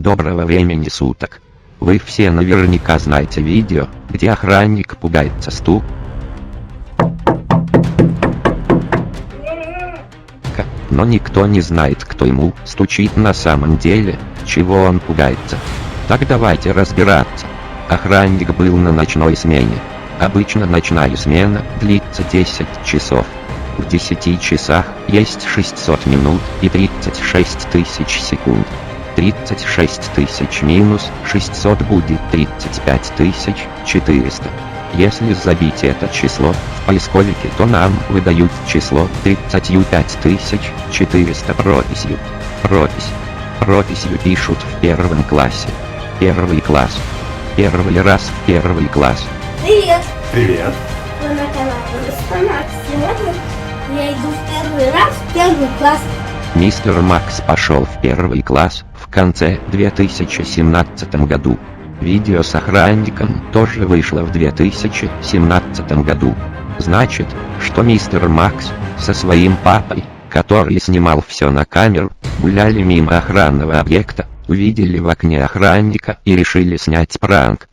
Доброго времени суток. Вы все наверняка знаете видео, где охранник пугается стук. Но никто не знает, кто ему стучит на самом деле, чего он пугается. Так давайте разбираться. Охранник был на ночной смене. Обычно ночная смена длится 10 часов. В 10 часах есть 600 минут и 36 тысяч секунд. 36 тысяч минус 600 будет 35 400. Если забить это число в поисковике, то нам выдают число 35 400 прописью. Прописью пишут в первом классе. Первый класс. Первый раз в первый класс. Привет! Привет! Вы на канале Мистер Макс. Сегодня я иду в первый раз в первый класс. Мистер Макс пошел в первый класс в конце 2017 году. Видео с охранником тоже вышло в 2017 году. Значит, что мистер Макс со своим папой, который снимал все на камеру, гуляли мимо охранного объекта, увидели в окне охранника и решили снять пранк.